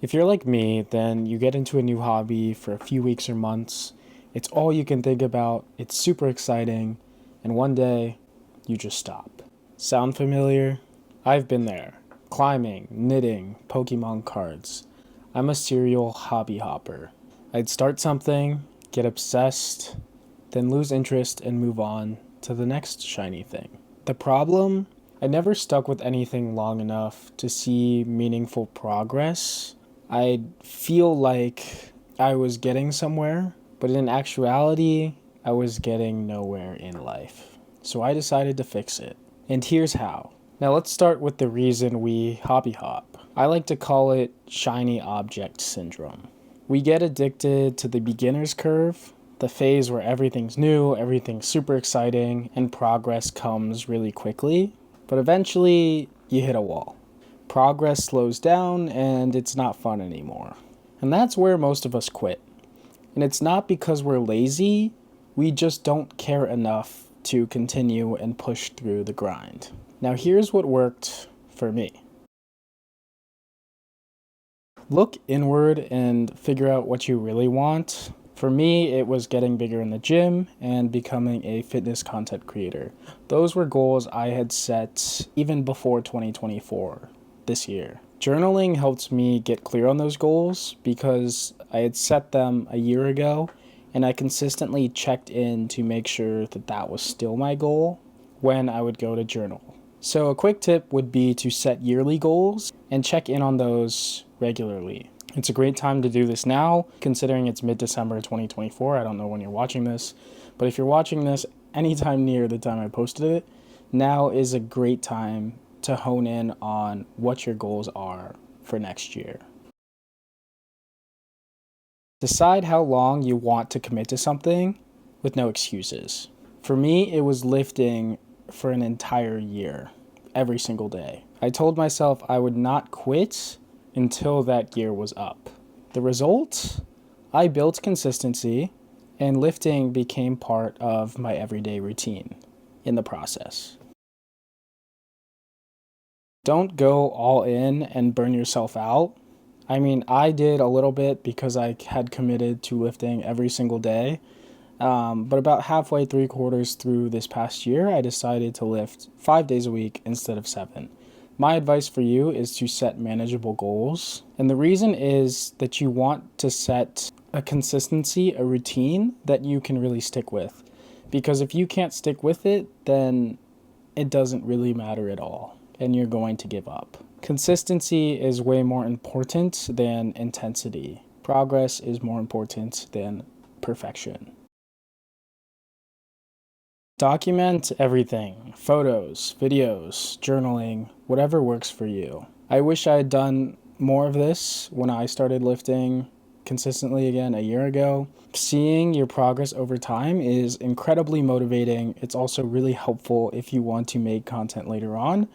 If you're like me, then you get into a new hobby for a few weeks or months. It's all you can think about, it's super exciting, and one day you just stop. Sound familiar? I've been there. Climbing, knitting, Pokemon cards. I'm a serial hobby hopper. I'd start something, get obsessed, then lose interest and move on to the next shiny thing. The problem? I never stuck with anything long enough to see meaningful progress. I feel like I was getting somewhere, but in actuality, I was getting nowhere in life. So I decided to fix it. And here's how. Now let's start with the reason we hobby hop. I like to call it shiny object syndrome. We get addicted to the beginner's curve, the phase where everything's new, everything's super exciting, and progress comes really quickly. But eventually, you hit a wall. Progress slows down and it's not fun anymore. And that's where most of us quit. And it's not because we're lazy, we just don't care enough to continue and push through the grind. Now here's what worked for me. Look inward and figure out what you really want. For me, it was getting bigger in the gym and becoming a fitness content creator. Those were goals I had set even before 2024, this year. Journaling helped me get clear on those goals because I had set them a year ago and I consistently checked in to make sure that that was still my goal when I would go to journal. So a quick tip would be to set yearly goals and check in on those regularly. It's a great time to do this now, considering it's mid-December 2024. I don't know when you're watching this, but if you're watching this anytime near the time I posted it, now is a great time to hone in on what your goals are for next year. Decide how long you want to commit to something with no excuses. For me, it was lifting for an entire year, every single day. I told myself I would not quit until that year was up. The result? I built consistency, and lifting became part of my everyday routine in the process. Don't go all in and burn yourself out. I mean, I did a little bit because I had committed to lifting every single day. But about halfway, 3/4 through this past year, I decided to lift 5 days a week instead of 7. My advice for you is to set manageable goals. And the reason is that you want to set a consistency, a routine that you can really stick with. Because if you can't stick with it, then it doesn't really matter at all, and you're going to give up. Consistency is way more important than intensity. Progress is more important than perfection. Document everything, photos, videos, journaling, whatever works for you. I wish I had done more of this when I started lifting consistently again a year ago. Seeing your progress over time is incredibly motivating. It's also really helpful if you want to make content later on.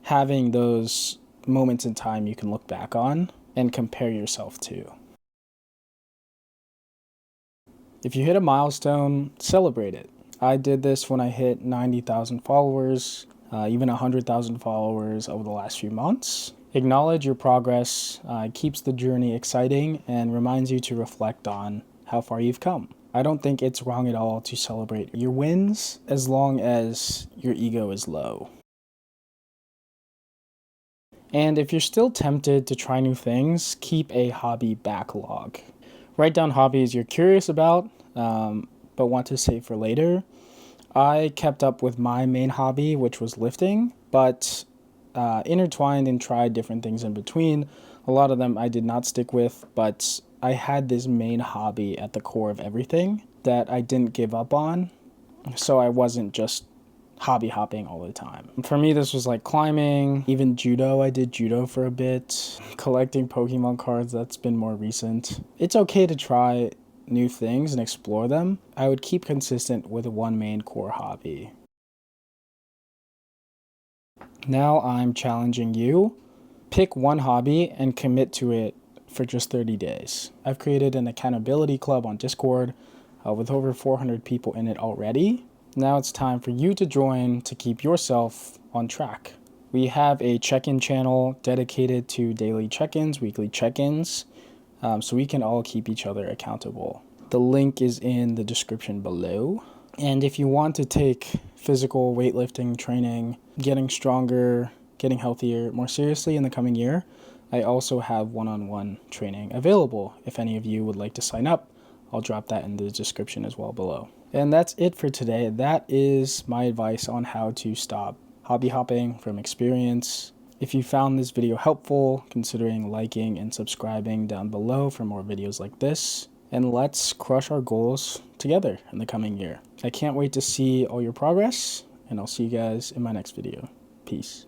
Having those moments in time you can look back on and compare yourself to. If you hit a milestone, celebrate it. I did this when I hit 90,000 followers, even 100,000 followers over the last few months. Acknowledge your progress, keeps the journey exciting, and reminds you to reflect on how far you've come. I don't think it's wrong at all to celebrate your wins as long as your ego is low. And if you're still tempted to try new things, keep a hobby backlog. Write down hobbies you're curious about, but want to save for later. I kept up with my main hobby, which was lifting, but intertwined and tried different things in between. A lot of them I did not stick with, but I had this main hobby at the core of everything that I didn't give up on, so I wasn't just hobby hopping all the time. For me, this was like climbing, even judo. I did judo for a bit. Collecting Pokemon cards, that's been more recent. It's okay to try new things and explore them. I would keep consistent with one main core hobby. Now I'm challenging you. Pick one hobby and commit to it for just 30 days. I've created an accountability club on Discord with over 400 people in it already. Now it's time for you to join to keep yourself on track We have a check-in channel dedicated to daily check-ins, weekly check-ins, so we can all keep each other accountable. The link is in the description below. And if you want to take physical weightlifting training, getting stronger, getting healthier more seriously in the coming year, I also have one-on-one training available. If any of you would like to sign up, I'll drop that in the description as well below. And that's it for today. That is my advice on how to stop hobby hopping from experience. If you found this video helpful, considering liking and subscribing down below for more videos like this. And let's crush our goals together in the coming year. I can't wait to see all your progress, and I'll see you guys in my next video. Peace.